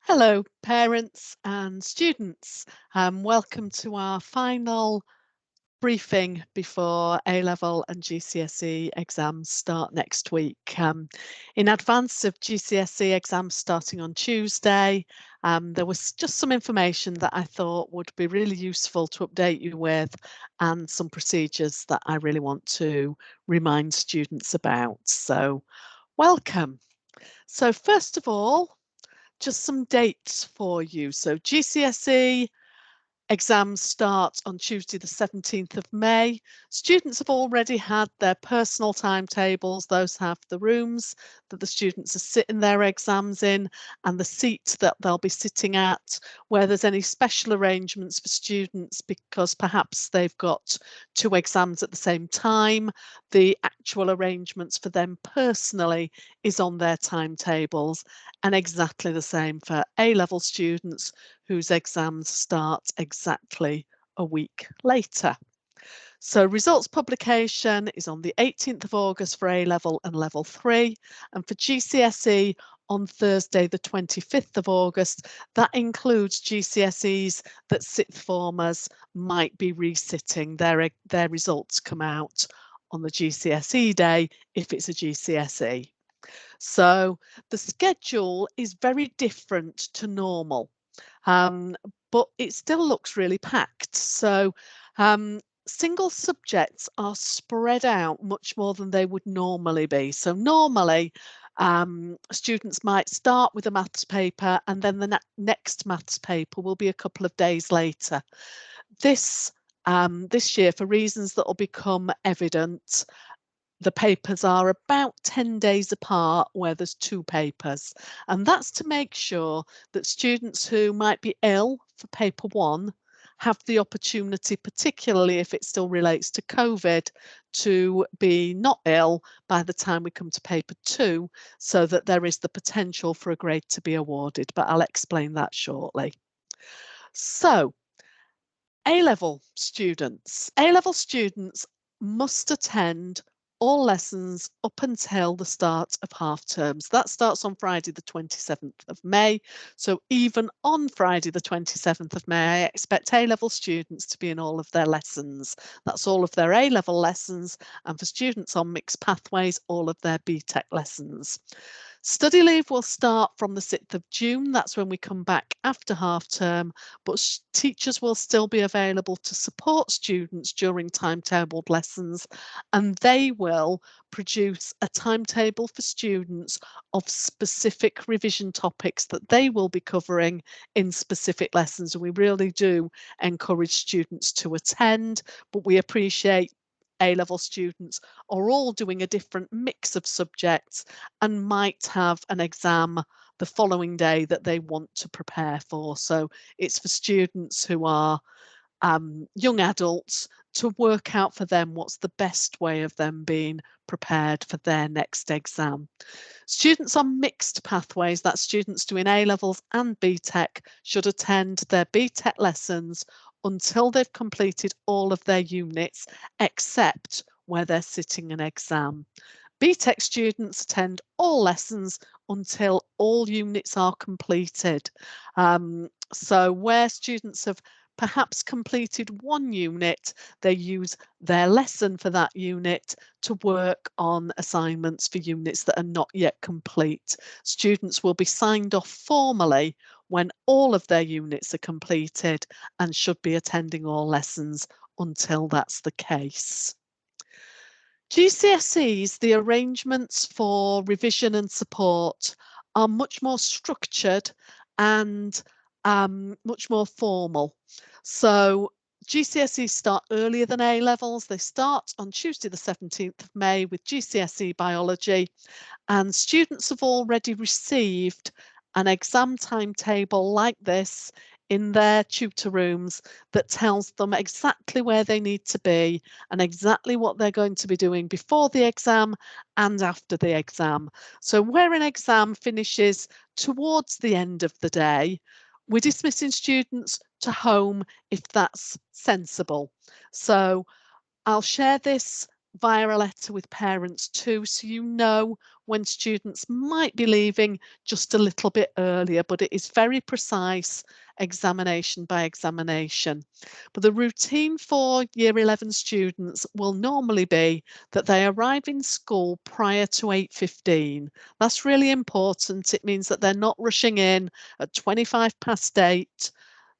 Hello, parents and students. Welcome to our final briefing before A-level and GCSE exams start next week. In advance of GCSE exams starting on Tuesday, there was just some information that I thought would be really useful to update you with, and some procedures that I really want to remind students about. So, welcome. So first of all, just some dates for you. So GCSE exams start on Tuesday the 17th of May. Students have already had their personal timetables. Those have the rooms that the students are sitting their exams in and the seat that they'll be sitting at. Where there's any special arrangements for students because perhaps they've got two exams at the same time, the actual arrangements for them personally is on their timetables, and exactly the same for A-level students whose exams start exactly a week later. So results publication is on the 18th of August for A-level and level 3, and for GCSE on Thursday the 25th of August. That includes GCSEs that sixth formers might be resitting. Their results come out on the GCSE day if it's a GCSE. So the schedule is very different to normal, but it still looks really packed. So single subjects are spread out much more than they would normally be. So normally students might start with a maths paper and then the next maths paper will be a couple of days later. This year, for reasons that will become evident, the papers are about 10 days apart where there's two papers, and that's to make sure that students who might be ill for paper one have the opportunity, particularly if it still relates to COVID, to be not ill by the time we come to paper two, so that there is the potential for a grade to be awarded, but I'll explain that shortly. So A-level students must attend all lessons up until the start of half terms. That starts on Friday the 27th of May. So even on Friday the 27th of May, I expect A-level students to be in all of their lessons. That's all of their A-level lessons, and for students on mixed pathways, all of their BTEC lessons. Study leave will start from the 6th of June. That's when we come back after half term, but teachers will still be available to support students during timetabled lessons, and they will produce a timetable for students of specific revision topics that they will be covering in specific lessons. And we really do encourage students to attend, but we appreciate A-level students are all doing a different mix of subjects and might have an exam the following day that they want to prepare for. So it's for students who are young adults to work out for them what's the best way of them being prepared for their next exam. Students on mixed pathways, that's students doing A-levels and BTEC, should attend their BTEC lessons until they've completed all of their units, except where they're sitting an exam. BTEC students attend all lessons until all units are completed. So where students have perhaps completed one unit, they use their lesson for that unit to work on assignments for units that are not yet complete. Students will be signed off formally when all of their units are completed and should be attending all lessons until that's the case. GCSEs, the arrangements for revision and support are much more structured and much more formal. So GCSEs start earlier than A-levels. They start on Tuesday the 17th of May with GCSE biology, and students have already received an exam timetable like this in their tutor rooms that tells them exactly where they need to be and exactly what they're going to be doing before the exam and after the exam. So where an exam finishes towards the end of the day, we're dismissing students to home if that's sensible. So I'll share this via a letter with parents too, so you know when students might be leaving just a little bit earlier, but it is very precise, examination by examination. But the routine for Year 11 students will normally be that they arrive in school prior to 8:15. That's really important. It means that they're not rushing in at 8:25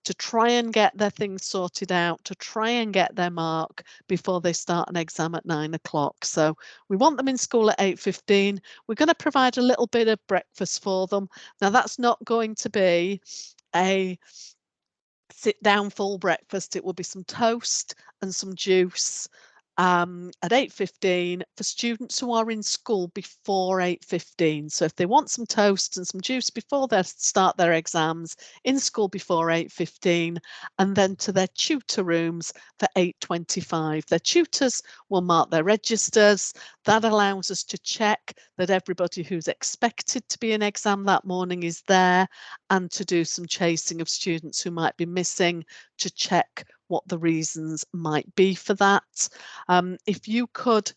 to try and get their things sorted out, to try and get their mark before they start an exam at 9 o'clock. So we want them in school at 8:15. We're going to provide a little bit of breakfast for them. Now, that's not going to be a sit down full breakfast. It will be some toast and some juice at 8:15 for students who are in school before 8:15. So if they want some toast and some juice before they start their exams, in school before 8:15, and then to their tutor rooms for 8:25. Their tutors will mark their registers. That allows us to check that everybody who's expected to be in exam that morning is there, and to do some chasing of students who might be missing to check what the reasons might be for that. If you could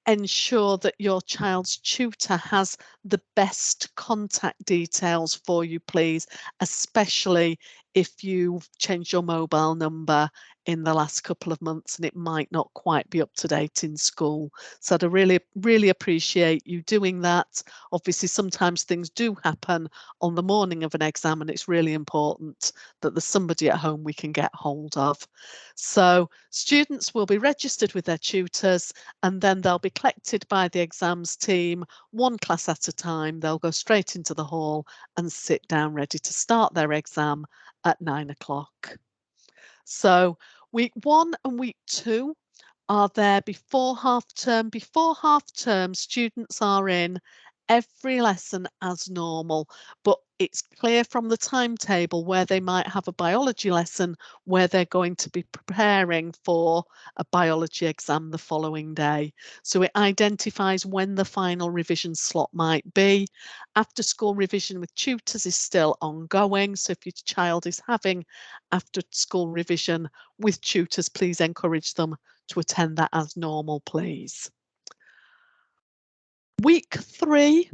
ensure that your child's tutor has the best contact details for you, please, especially if you've changed your mobile number in the last couple of months and it might not quite be up to date in school. So I'd really appreciate you doing that. Obviously, sometimes things do happen on the morning of an exam, and it's really important that there's somebody at home we can get hold of. So students will be registered with their tutors, and then they'll be collected by the exams team, one class at a time. They'll go straight into the hall and sit down ready to start their exam at 9 o'clock. So week 1 and week 2 are there before half term. Before half term, students are in every lesson as normal, but it's clear from the timetable where they might have a biology lesson where they're going to be preparing for a biology exam the following day. So it identifies when the final revision slot might be. After school revision with tutors is still ongoing. So if your child is having after school revision with tutors, please encourage them to attend that as normal, please. Week 3,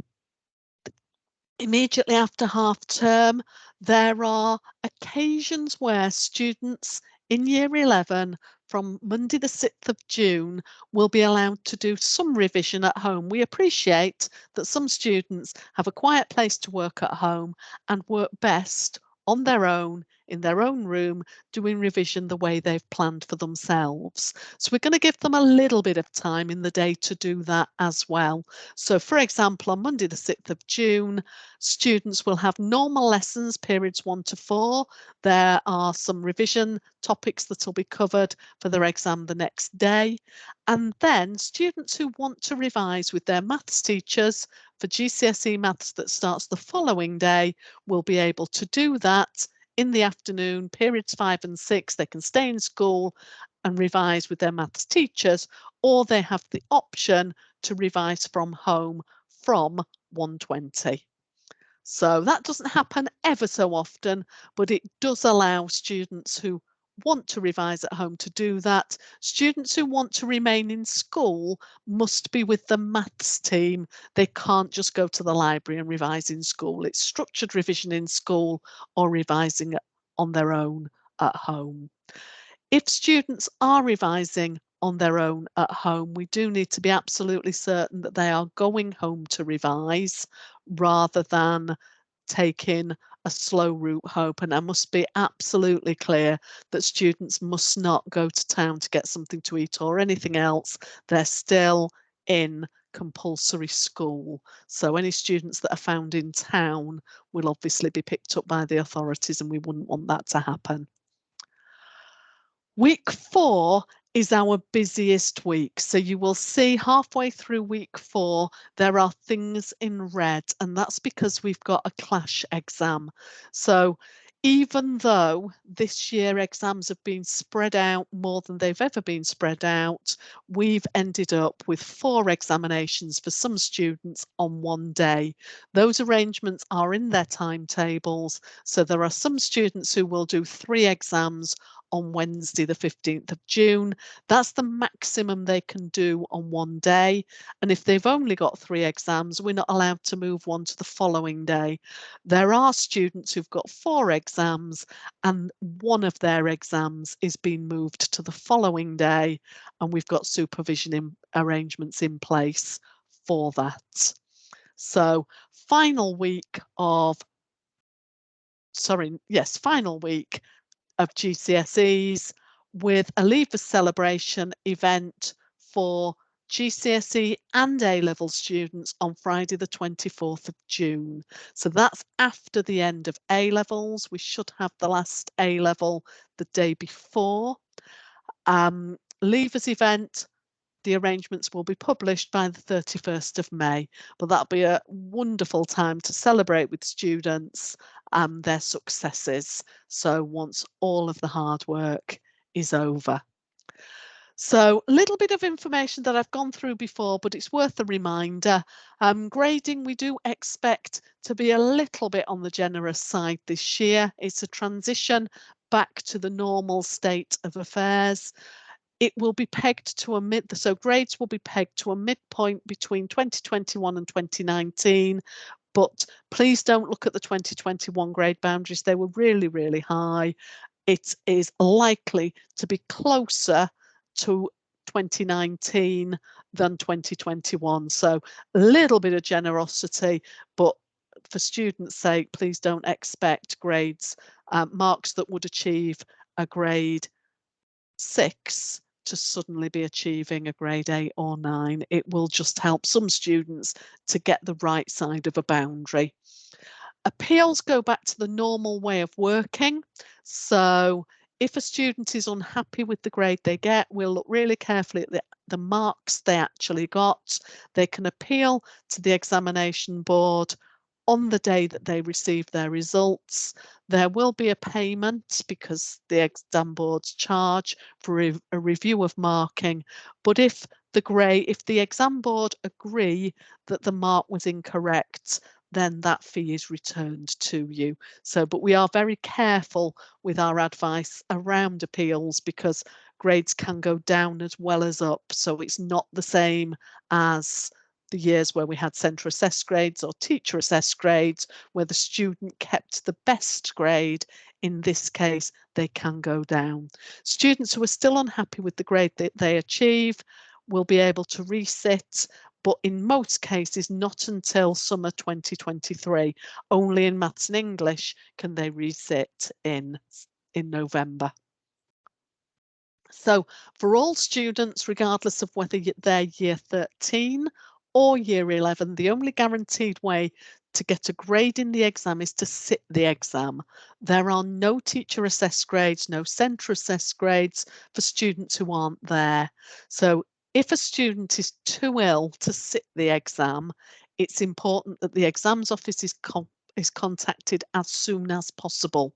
immediately after half term, there are occasions where students in Year 11 from Monday the 6th of June will be allowed to do some revision at home. We appreciate that some students have a quiet place to work at home and work best on their own, in their own room, doing revision the way they've planned for themselves. So we're going to give them a little bit of time in the day to do that as well. So for example, on Monday the 6th of June, students will have normal lessons, periods 1 to 4. There are some revision topics that will be covered for their exam the next day. And then students who want to revise with their maths teachers for GCSE maths that starts the following day will be able to do that in the afternoon, periods 5 and 6. They can stay in school and revise with their maths teachers, or they have the option to revise from home from 1:20. So that doesn't happen ever so often, but it does allow students who want to revise at home to do that. Students who want to remain in school must be with the maths team. They can't just go to the library and revise in school. It's structured revision in school or revising on their own at home. If students are revising on their own at home, we do need to be absolutely certain that they are going home to revise rather than taking a slow route home. And I must be absolutely clear that students must not go to town to get something to eat or anything else. They're still in compulsory school. So any students that are found in town will obviously be picked up by the authorities, and we wouldn't want that to happen. Week 4 is our busiest week. So you will see halfway through week 4, there are things in red, and that's because we've got a clash exam. So even though this year exams have been spread out more than they've ever been spread out, we've ended up with 4 examinations for some students on one day. Those arrangements are in their timetables. So there are some students who will do 3 exams on Wednesday, the 15th of June. That's the maximum they can do on one day. And if they've only got 3 exams, we're not allowed to move one to the following day. There are students who've got 4 exams and one of their exams is being moved to the following day. And we've got supervision arrangements in place for that. So final week of GCSEs with a Leavers celebration event for GCSE and A-level students on Friday the 24th of June. So that's after the end of A-levels. We should have the last A-level the day before. Leavers event, the arrangements will be published by the 31st of May, but that'll be a wonderful time to celebrate with students and their successes. So once all of the hard work is over. So a little bit of information that I've gone through before, but it's worth a reminder. Grading, we do expect to be a little bit on the generous side this year. It's a transition back to the normal state of affairs. It will be pegged to a so grades will be pegged to a midpoint between 2021 and 2019. But please don't look at the 2021 grade boundaries. They were really, really high. It is likely to be closer to 2019 than 2021. So a little bit of generosity, but for students' sake, please don't expect grades, marks that would achieve a grade 6 to suddenly be achieving a grade 8 or 9. It will just help some students to get the right side of a boundary. Appeals go back to the normal way of working. So if a student is unhappy with the grade they get, we'll look really carefully at the marks they actually got. They can appeal to the examination board on the day that they receive their results. There will be a payment because the exam boards charge for a review of marking. But if the exam board agree that the mark was incorrect, then that fee is returned to you. So, but we are very careful with our advice around appeals because grades can go down as well as up. So it's not the same as the years where we had centre assessed grades or teacher assessed grades where the student kept the best grade. In this case, they can go down. Students who are still unhappy with the grade that they achieve will be able to resit, but in most cases not until summer 2023. Only in maths and English can they resit in November. So for all students, regardless of whether they're year 13 or year 11, the only guaranteed way to get a grade in the exam is to sit the exam. There are no teacher assessed grades, no centre assessed grades for students who aren't there. So if a student is too ill to sit the exam, it's important that the exams office is contacted as soon as possible.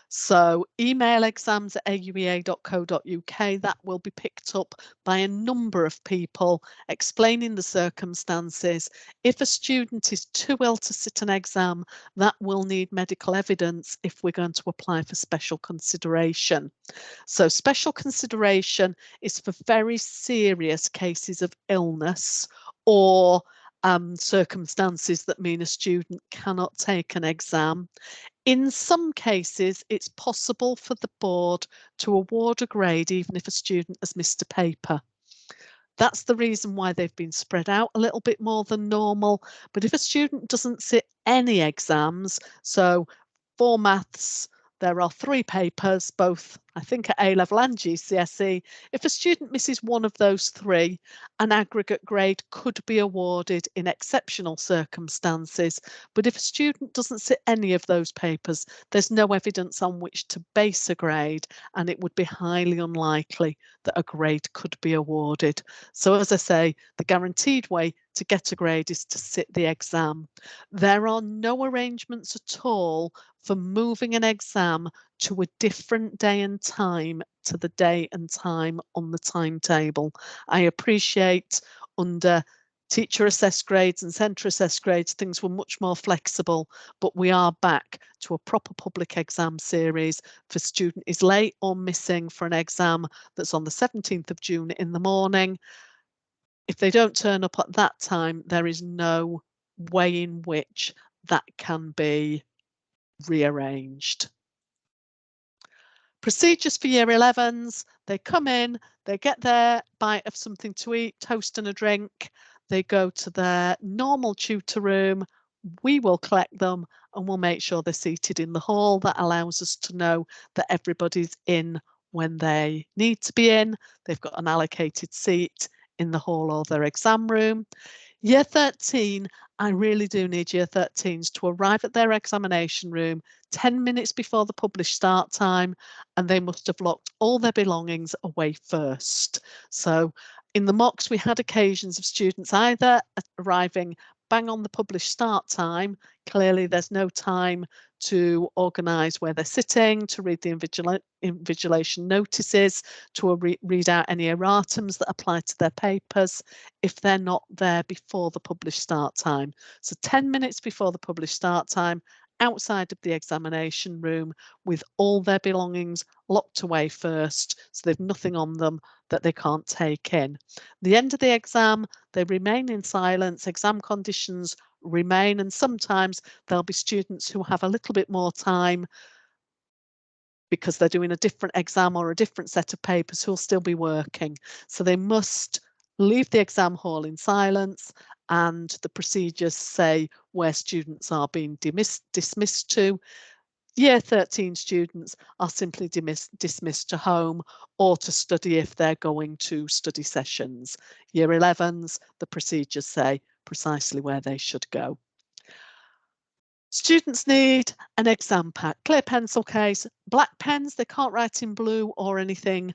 So email exams@auea.co.uk, that will be picked up by a number of people explaining the circumstances. If a student is too ill to sit an exam, that will need medical evidence if we're going to apply for special consideration. So special consideration is for very serious cases of illness or circumstances that mean a student cannot take an exam. In some cases, it's possible for the board to award a grade even if a student has missed a paper. That's the reason why they've been spread out a little bit more than normal. But if a student doesn't sit any exams, so for maths, there are 3 papers, both I think at A-level and GCSE. If a student misses one of those 3, an aggregate grade could be awarded in exceptional circumstances. But if a student doesn't sit any of those papers, there's no evidence on which to base a grade, and it would be highly unlikely that a grade could be awarded. So as I say, the guaranteed way to get a grade is to sit the exam. There are no arrangements at all for moving an exam to a different day and time to the day and time on the timetable. I appreciate under Teacher assessed grades and centre assessed grades, things were much more flexible, but we are back to a proper public exam series. If a student is late or missing for an exam that's on the 17th of June in the morning, if they don't turn up at that time, there is no way in which that can be rearranged. Procedures for year 11s, they come in, they get their bite of something to eat, toast and a drink, they go to their normal tutor room, we will collect them and we'll make sure they're seated in the hall. That allows us to know that everybody's in when they need to be in. They've got an allocated seat in the hall or their exam room. Year 13, I really do need year 13s to arrive at their examination room 10 minutes before the published start time, and they must have locked all their belongings away first. So in the mocks, we had occasions of students either arriving bang on the published start time. Clearly, there's no time to organise where they're sitting, to read the invigilation notices, to read out any erratums that apply to their papers if they're not there before the published start time. So 10 minutes before the published start time, outside of the examination room with all their belongings locked away first, so they've nothing on them that they can't take in. The end of the exam, they remain in silence, exam conditions remain, and sometimes there'll be students who have a little bit more time because they're doing a different exam or a different set of papers who'll still be working. So they must leave the exam hall in silence, and the procedures say where students are being dismissed to. Year 13 students are simply dismissed to home or to study if they're going to study sessions. Year 11s, the procedures say precisely where they should go. Students need an exam pack, clear pencil case, black pens, they can't write in blue or anything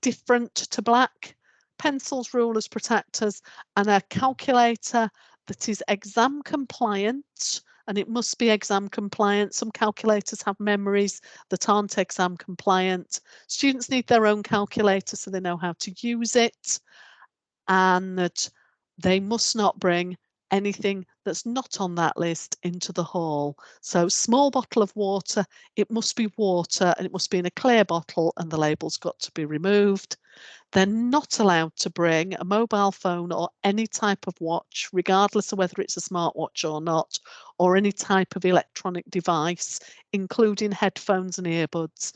different to black, pencils, rulers, protectors, and a calculator that is exam compliant, and it must be exam compliant. Some calculators have memories that aren't exam compliant. Students need their own calculator so they know how to use it, and that they must not bring anything that's not on that list into the hall. So small bottle of water, it must be water and it must be in a clear bottle and the label's got to be removed. They're not allowed to bring a mobile phone or any type of watch, regardless of whether it's a smartwatch or not, or any type of electronic device, including headphones and earbuds.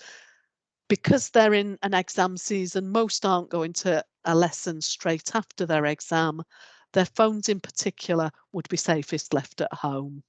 Because they're in an exam season, most aren't going to a lesson straight after their exam. Their phones in particular would be safest left at home.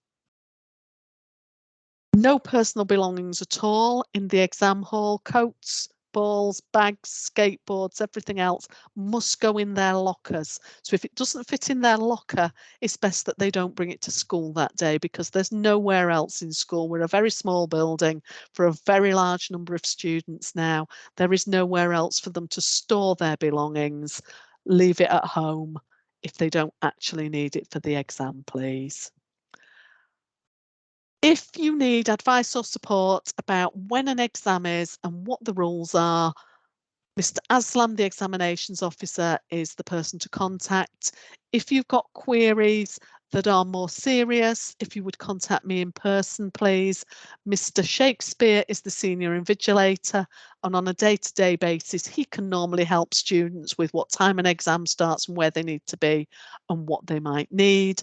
No personal belongings at all in the exam hall. Coats, balls, bags, skateboards, everything else must go in their lockers. So if it doesn't fit in their locker, it's best that they don't bring it to school that day, because there's nowhere else in school. We're a very small building for a very large number of students now. There is nowhere else for them to store their belongings. Leave it at home if they don't actually need it for the exam, please. If you need advice or support about when an exam is and what the rules are, Mr. Aslam, the examinations officer, is the person to contact. If you've got queries that are more serious, if you would contact me in person, please. Mr. Shakespeare is the senior invigilator, and on a day-to-day basis, he can normally help students with what time an exam starts and where they need to be and what they might need.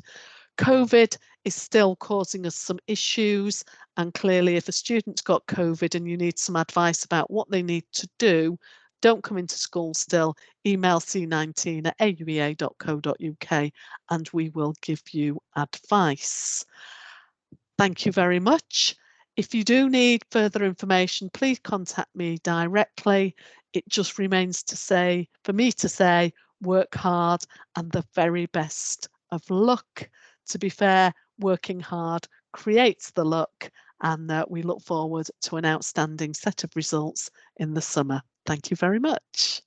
COVID is still causing us some issues, and clearly if a student's got COVID and you need some advice about what they need to do, don't come into school still. Email c19@auea.co.uk and we will give you advice. Thank you very much. If you do need further information, please contact me directly. It just remains for me to say, work hard and the very best of luck. To be fair, working hard creates the luck, and we look forward to an outstanding set of results in the summer. Thank you very much.